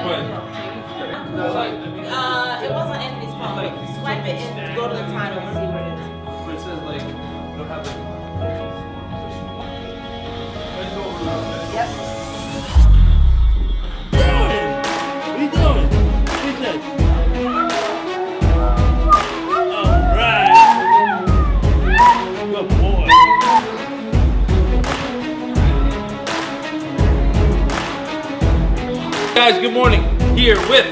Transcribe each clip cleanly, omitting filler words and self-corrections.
It wasn't Anthony's phone. Swipe it and go to the time and see what it is. But it says like, you don't have like. Yep. What are you doing? What's that? Alright. Good boy. Guys, good morning. Here with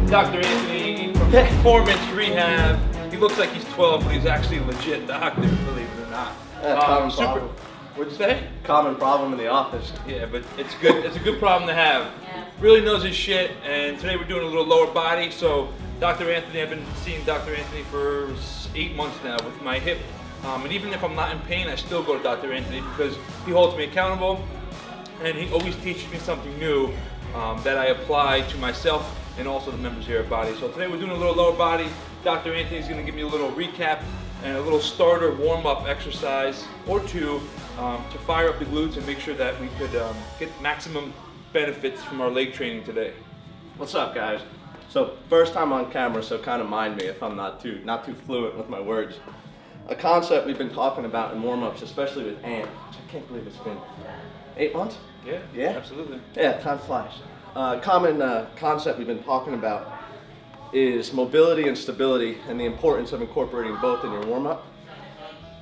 Dr. Anthony from Performance Rehab. He looks like he's 12, but he's actually a legit doctor, believe it or not. Common problem. What'd you say? Common problem in the office. Yeah, but it's good. It's a good problem to have. Yeah. Really knows his shit, and today we're doing a little lower body. So Dr. Anthony, I've been seeing Dr. Anthony for 8 months now with my hip. And even if I'm not in pain, I still go to Dr. Anthony because he holds me accountable, and he always teaches me something new that I apply to myself and also the members here at Body. So today we're doing a little lower body. Dr. Anthony's going to give me a little recap and a little starter warm-up exercise or two to fire up the glutes and make sure that we could get maximum benefits from our leg training today. What's up, guys? So first time on camera, so kind of mind me if I'm not too fluent with my words. A concept we've been talking about in warm-ups, especially with Ant, which I can't believe it's been 8 months? Yeah, absolutely. Yeah, time flies. Common concept we've been talking about is mobility and stability and the importance of incorporating both in your warm-up.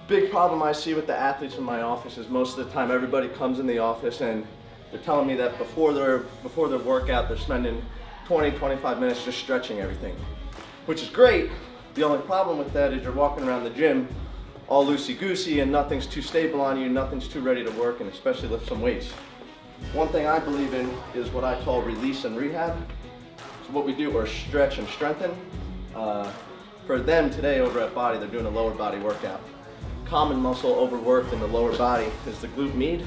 Big problem I see with the athletes in my office is most of the time everybody comes in the office and they're telling me that before their workout they're spending 20-25 minutes just stretching everything, which is great. The only problem with that is you're walking around the gym all loosey-goosey and nothing's too stable on you, nothing's too ready to work, and especially lift some weights. One thing I believe in is what I call release and rehab. So what we do are stretch and strengthen. For them today over at Body, they're doing a lower body workout. Common muscle overworked in the lower body is the glute med.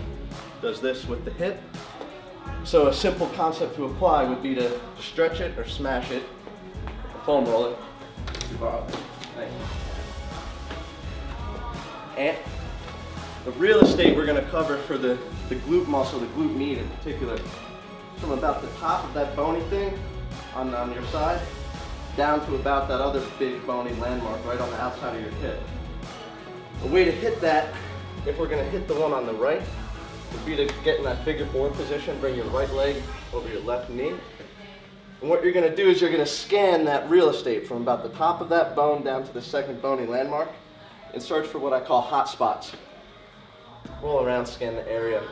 Does this with the hip. So a simple concept to apply would be to stretch it or smash it, foam roll it. And the real estate we're going to cover for the glute muscle, the glute med in particular, from about the top of that bony thing on your side down to about that other big bony landmark right on the outside of your hip. The way to hit that, if we're going to hit the one on the right, would be to get in that figure 4 position, bring your right leg over your left knee. And what you're going to do is you're going to scan that real estate from about the top of that bone down to the second bony landmark and search for what I call hot spots. Roll around, scan the area.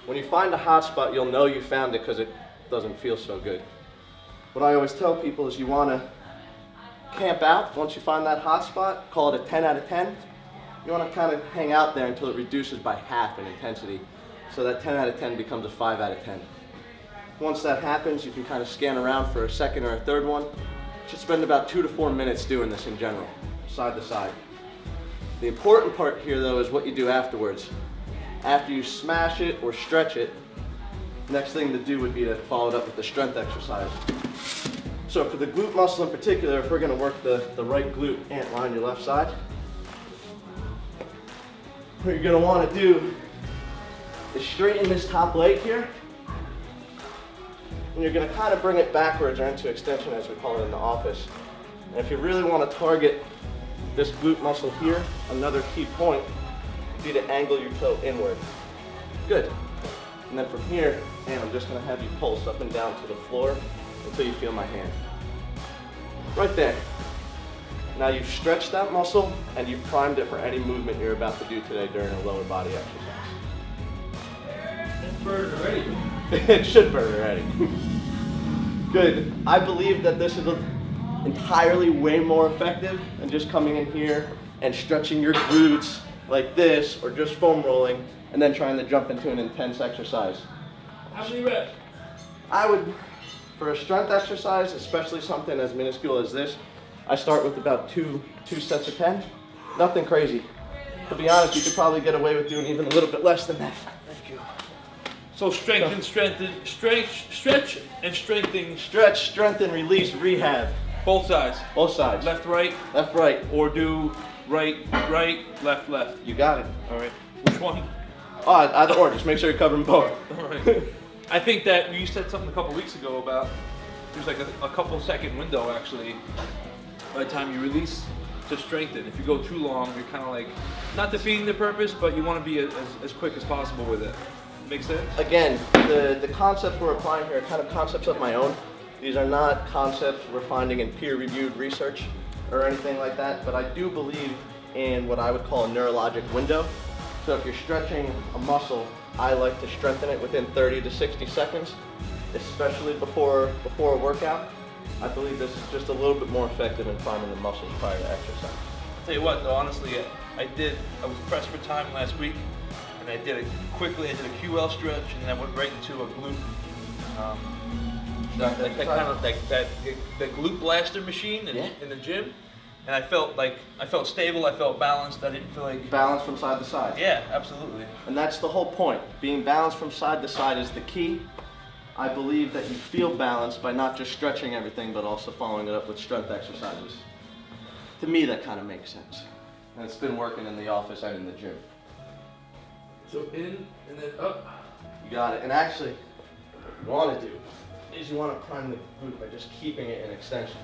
When you find a hot spot, you'll know you found it because it doesn't feel so good. What I always tell people is you want to camp out. Once you find that hot spot, call it a 10 out of 10. You want to kind of hang out there until it reduces by half in intensity. So that 10 out of 10 becomes a 5 out of 10. Once that happens, you can kind of scan around for a second or a third one. You should spend about 2 to 4 minutes doing this in general, side to side. The important part here though is what you do afterwards. After you smash it or stretch it, next thing to do would be to follow it up with the strength exercise. So for the glute muscle in particular, if we're going to work the right glute, Ant, line your left side. What you're going to want to do is straighten this top leg here. And you're going to kind of bring it backwards or into extension as we call it in the office. And if you really want to target this glute muscle here, another key point would be to angle your toe inward. Good. And then from here, and I'm just going to have you pulse up and down to the floor until you feel my hand. Right there. Now you've stretched that muscle and you've primed it for any movement you're about to do today during a lower body exercise. It's burned already. It should burn already. Good. I believe that this is entirely way more effective than just coming in here and stretching your glutes like this or just foam rolling and then trying to jump into an intense exercise. How many reps? I would, for a strength exercise, especially something as minuscule as this, I start with about two sets of 10. Nothing crazy. To be honest, you could probably get away with doing even a little bit less than that. Thank you. So strengthen, strengthen, stretch and strengthen. Stretch, strengthen, release, rehab. Both sides. Both sides. Left, right. Left, right. Or do right, right, left, left. You got it. All right. Which one? Oh, either or. Just make sure you're covering both. All right. I think that you said something a couple weeks ago about there's like a couple second window actually by the time you release to strengthen. If you go too long, you're kind of like not defeating the purpose, but you want to be as quick as possible with it. Make sense? Again, the concepts we're applying here are kind of concepts of my own. These are not concepts we're finding in peer-reviewed research or anything like that, but I do believe in what I would call a neurologic window. So if you're stretching a muscle, I like to strengthen it within 30 to 60 seconds, especially before a workout. I believe this is just a little bit more effective in priming the muscles prior to exercise. I'll tell you what though, honestly, I was pressed for time last week, and I did it quickly. I did a QL stretch, and then I went right into a glute. That glute blaster machine in the gym, and I felt stable. I felt balanced. I didn't feel like balance from side to side. Yeah, absolutely. And that's the whole point. Being balanced from side to side is the key. I believe that you feel balanced by not just stretching everything, but also following it up with strength exercises. To me, that kind of makes sense. And it's been working in the office and in the gym. So in and then up. You got it. And actually, what you want to do is you want to prime the glute by just keeping it in extension.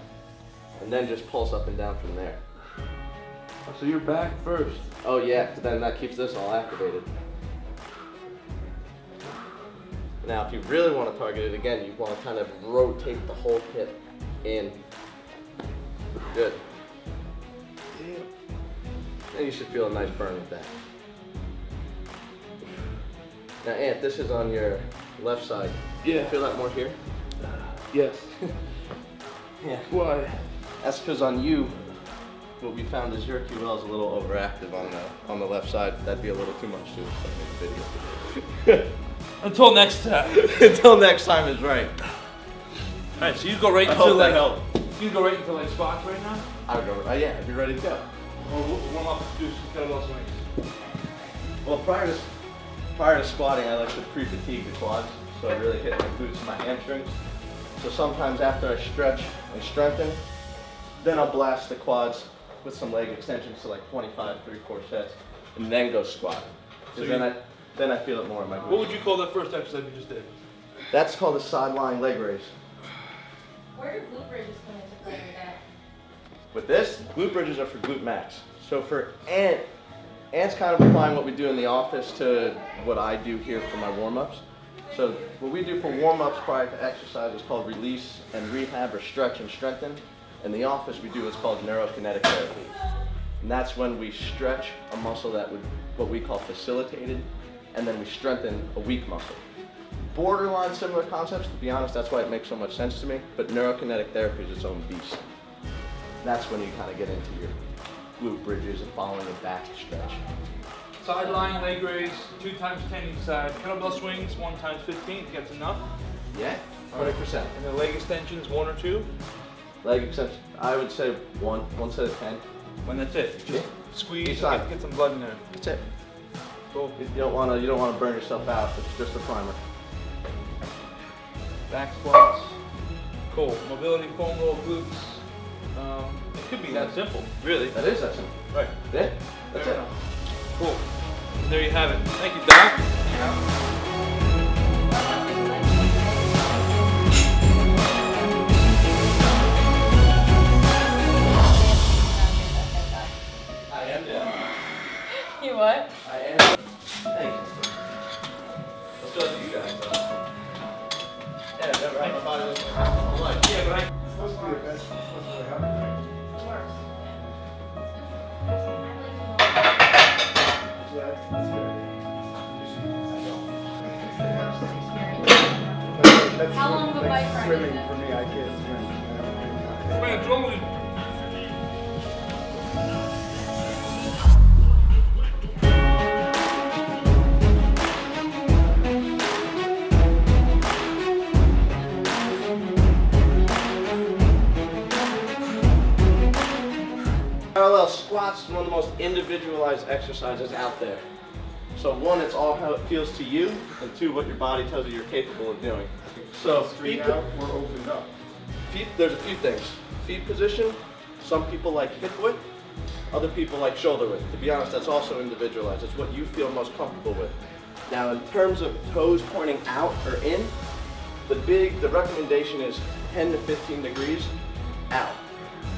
And then just pulse up and down from there. So you're back first. Oh yeah, then that keeps this all activated. Now, if you really want to target it again, you want to kind of rotate the whole hip in. Good. And you should feel a nice burn with that. Now, Ant, this is on your left side. Yeah. Feel that more here? Yes. Yeah. Why? That's because on you, what we found is your QL is a little overactive on the left side. That'd be a little too much to make a video. Until next time. Until next time is right. All right, so you go right into like you go right into like squats right now. I would go. Yeah, I'd be ready to go. Or warm up to do some kettlebell swings. Well, prior to squatting, I like to pre-fatigue the quads, so I really hit my glutes and my hamstrings. So sometimes after I stretch and strengthen, then I'll blast the quads with some leg extensions to like 25 3/4 sets, and then go squat. So then I feel it more in my glutes. What would you call that first exercise you just did? That's called a side-lying leg raise. Where do glute bridges come into play with that? With this, glute bridges are for glute max. So for Ant's kind of applying what we do in the office to what I do here for my warm-ups. So what we do for warm-ups prior to exercise is called release and rehab, or stretch and strengthen. In the office, we do what's called neurokinetic therapy. And that's when we stretch a muscle that would, what we call facilitated, and then we strengthen a weak muscle. Borderline similar concepts, to be honest, that's why it makes so much sense to me, but neurokinetic therapy is its own beast. That's when you kind of get into your glute bridges and following it back to stretch. Side lying leg raise, 2 times 10 each side. Kettlebell swings, 1 times 15, gets enough. Yeah, 20%. And then leg extensions, 1 or 2. Leg extension, I would say one set of 10. When that's it. Just squeeze, side. get some blood in there. That's it. Cool. You don't want to burn yourself out. It's just a primer. Back squats. Cool. Mobility, foam roll, glutes. It could be that simple, really. That is that simple. Right. Yeah, that's it. Cool. There you have it. Thank you, Doc. You what? I am. Thank you. Let's go to you guys. Yeah, never had my body looking like this my whole life. Yeah, but Supposed to be the best. Supposed to be happening. Yeah, that's good. That's How long of a like bike ride swimming is it? for me. I can't swim. Man, totally. Parallel squats is one of the most individualized exercises out there. So one, it's all how it feels to you, and two, what your body tells you you're capable of doing. So Straight out or opened up. there's a few things. Feet position, some people like hip width, other people like shoulder width. To be honest, that's also individualized. It's what you feel most comfortable with. Now in terms of toes pointing out or in, the recommendation is 10 to 15 degrees out.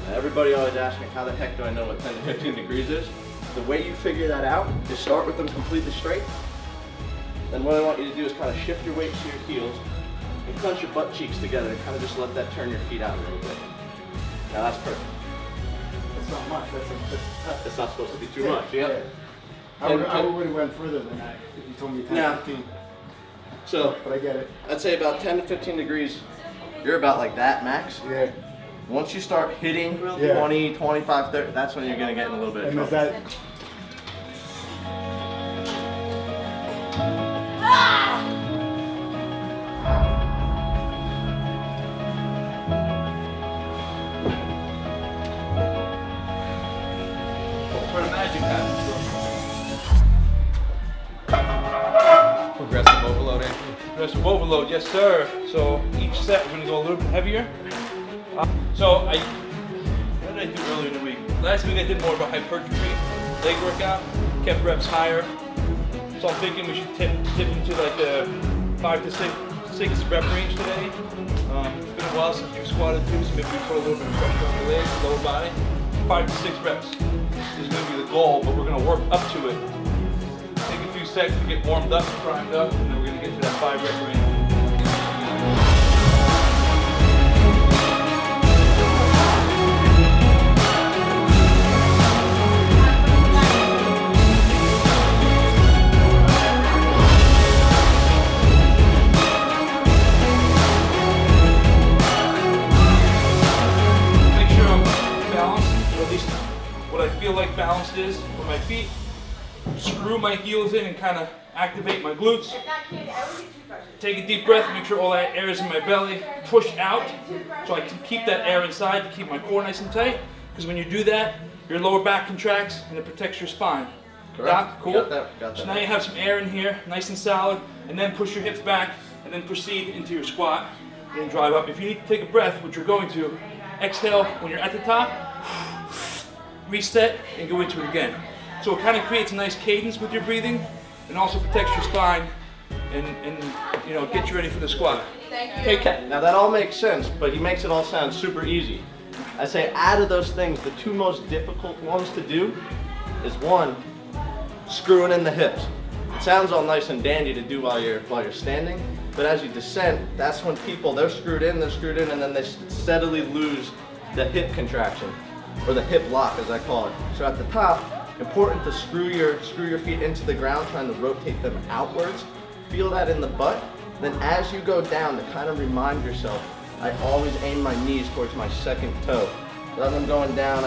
Now, everybody always asks me, how the heck do I know what 10 to 15 degrees is? The way you figure that out is start with them completely straight. Then what I want you to do is kind of shift your weight to your heels and clench your butt cheeks together and kind of just let that turn your feet out a little bit. Now that's perfect. That's not much. It's not supposed to be too much. Yep. I would have went further than that if you told me 10 to 15. So, but I get it. I'd say about 10 to 15 degrees. You're about like that max. Yeah. Once you start hitting 20, 25, 30, that's when you're going to get in a little bit of trouble. Is that... Where the magic happens. Progressive overload, Anthony. Progressive overload, yes sir. So each set we're gonna go a little bit heavier. What did I do earlier in the week? Last week I did more of a hypertrophy leg workout, kept reps higher. So I'm thinking we should dip into like the 5 to 6 rep range today. It's been a while since you've squatted too, so maybe we put a little bit of pressure on the legs, lower body. 5 to 6 reps is going to be the goal, but we're going to work up to it. Take a few seconds to get warmed up, primed up, and then we're going to get to that 5 rep range. Like balanced is with my feet, screw my heels in and kind of activate my glutes. Take a deep breath, make sure all that air is in my belly, push out so I can keep that air inside to keep my core nice and tight, because when you do that, your lower back contracts and it protects your spine. Doc, cool? Got that. So now you have some air in here, nice and solid, and then push your hips back and then proceed into your squat and drive up. If you need to take a breath, which you're going to, exhale when you're at the top, reset, and go into it again. So it kind of creates a nice cadence with your breathing and also protects your spine and you know, get you ready for the squat. Take that. Now that all makes sense, but he makes it all sound super easy. I say out of those things, the two most difficult ones to do is one, screwing in the hips. It sounds all nice and dandy to do while you're standing, but as you descend, that's when people, they're screwed in, and then they steadily lose the hip contraction, or the hip lock as I call it. So at the top, important to screw your feet into the ground, trying to rotate them outwards. Feel that in the butt. Then as you go down, to kind of remind yourself, I always aim my knees towards my second toe. So as I'm going down,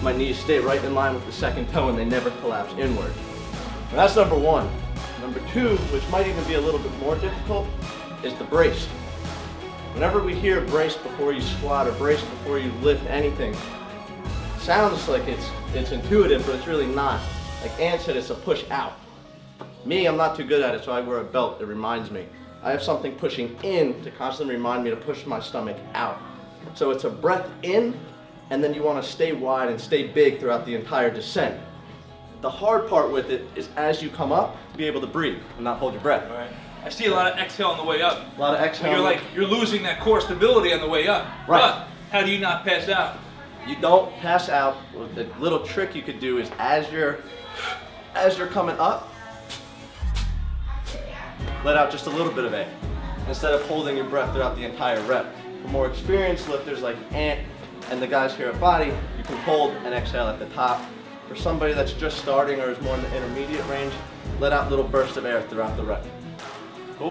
my knees stay right in line with the second toe and they never collapse inward. And that's number one. Number two, which might even be a little bit more difficult, is the brace. Whenever we hear brace before you squat or brace before you lift anything, it sounds like it's intuitive, but it's really not. Like Ann said, it's a push out. Me, I'm not too good at it, so I wear a belt that reminds me. I have something pushing in to constantly remind me to push my stomach out. So it's a breath in, and then you want to stay wide and stay big throughout the entire descent. The hard part with it is as you come up, be able to breathe and not hold your breath. All right. I see a lot of exhale on the way up. A lot of exhale. You're losing that core stability on the way up. Right. But how do you not pass out? You don't pass out. The little trick you could do is as you're coming up, let out just a little bit of air instead of holding your breath throughout the entire rep. For more experienced lifters like Ant and the guys here at Body, you can hold and exhale at the top. For somebody that's just starting or is more in the intermediate range, let out little bursts of air throughout the rep.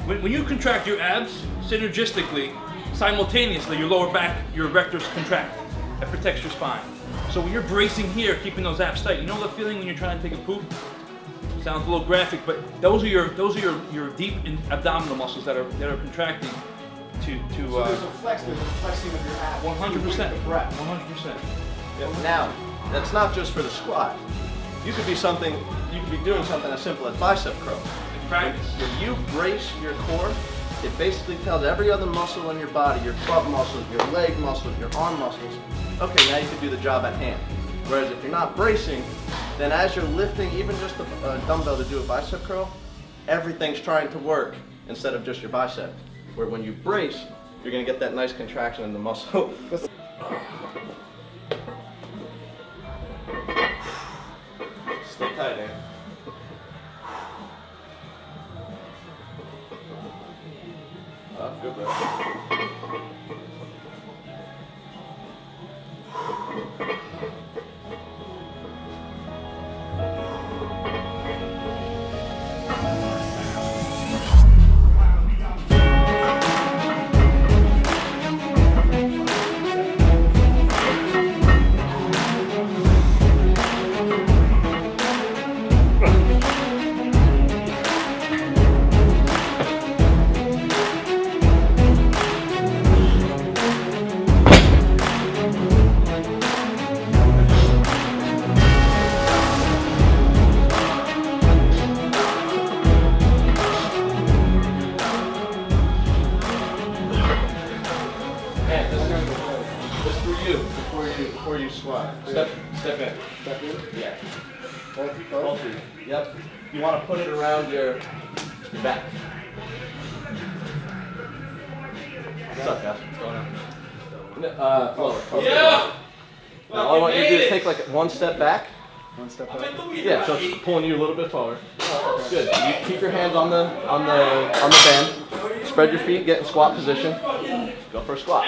When you contract your abs synergistically, simultaneously your lower back, your erectors contract. That protects your spine. So when you're bracing here, keeping those abs tight, you know the feeling when you're trying to take a poop? Sounds a little graphic, but those are your deep abdominal muscles that are contracting to. So there's a flexing of your abs. 100%. The breath. 100%. Yep. Now, that's not just for the squat. You could be doing something as simple as bicep curls. Practice. When you brace your core, it basically tells every other muscle in your body, your butt muscles, your leg muscles, your arm muscles, okay, now you can do the job at hand. Whereas if you're not bracing, then as you're lifting even just a dumbbell to do a bicep curl, everything's trying to work instead of just your bicep. Where when you brace, you're going to get that nice contraction in the muscle. Stay tight, man. Good breath. Before you squat. Step in. Step in? Yeah. All three. Yep. You want to put it around your back. What's up, guys? What's going on? Forward. Yeah! Now, all I want you to do is take like one step back. One step back. Yeah, so it's pulling you a little bit forward. Good. You keep your hands on the band. Spread your feet, get in squat position. Go for a squat.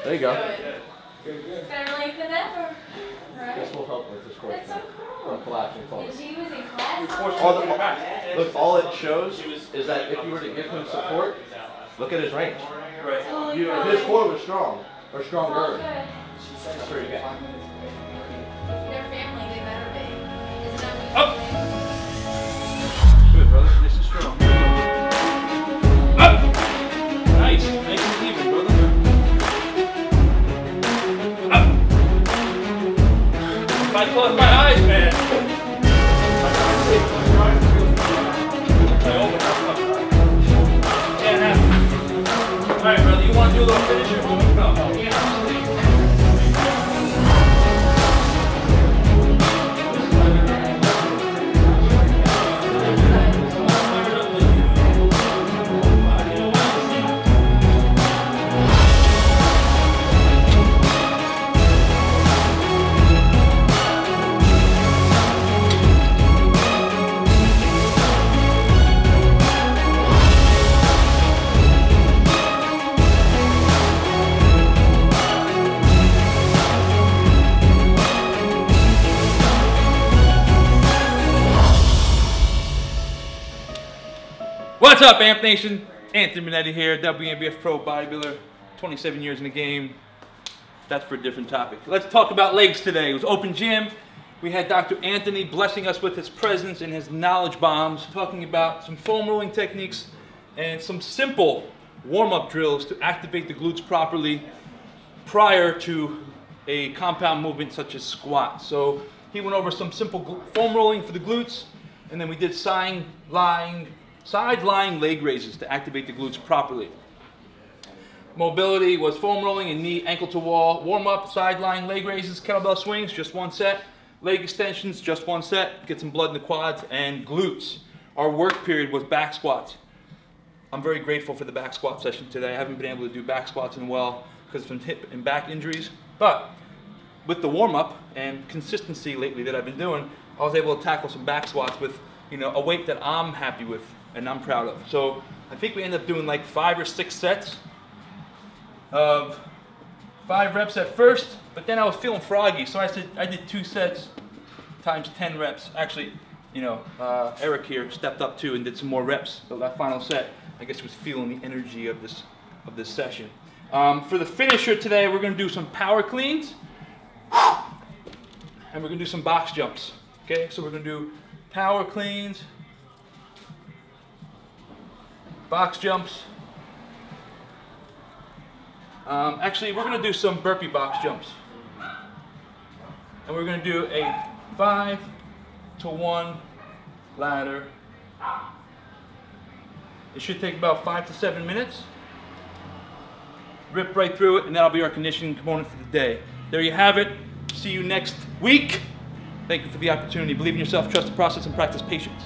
There you go. Better late than ever. Right? This will help with this core. That's so cool. From collapsing forward. And she was in class? Look, all it shows is that if you were to give him support, look at his range. His core was strong, or stronger. Oh, good. That's where you get. Their family, they better be. Isn't that Up. what Good, brother. Nice and strong. Up. Nice. Nice and even, brother. Up. If I close my eyes, man. I open up. Can't have it. All right, brother. You want to do a little finisher? No. What's up, Amp Nation? Anthony Monetti here, WNBF Pro Bodybuilder, 27 years in the game. That's for a different topic. Let's talk about legs today. It was open gym. We had Dr. Anthony blessing us with his presence and his knowledge bombs, talking about some foam rolling techniques and some simple warm-up drills to activate the glutes properly prior to a compound movement such as squat. So he went over some simple foam rolling for the glutes, and then we did side lying leg raises to activate the glutes properly. Mobility was foam rolling and knee ankle to wall. Warm up, side lying leg raises, kettlebell swings, just one set. Leg extensions, just one set. Get some blood in the quads and glutes. Our work period was back squats. I'm very grateful for the back squat session today. I haven't been able to do back squats in a while because of some hip and back injuries. But with the warm up and consistency lately that I've been doing, I was able to tackle some back squats with, a weight that I'm happy with and I'm proud of. So I think we ended up doing like 5 or 6 sets of 5 reps at first, but then I was feeling froggy, so I did 2 sets times 10 reps. Actually, Eric here stepped up too and did some more reps. So that final set, I guess, was feeling the energy of this session. For the finisher today, we're going to do some power cleans and we're going to do some box jumps. Okay, so we're going to do power cleans, box jumps. Actually, we're going to do some burpee box jumps. And we're going to do a 5 to 1 ladder. It should take about 5 to 7 minutes. Rip right through it, and that'll be our conditioning component for the day. there you have it. See you next week. Thank you for the opportunity. Believe in yourself, trust the process, and practice patience.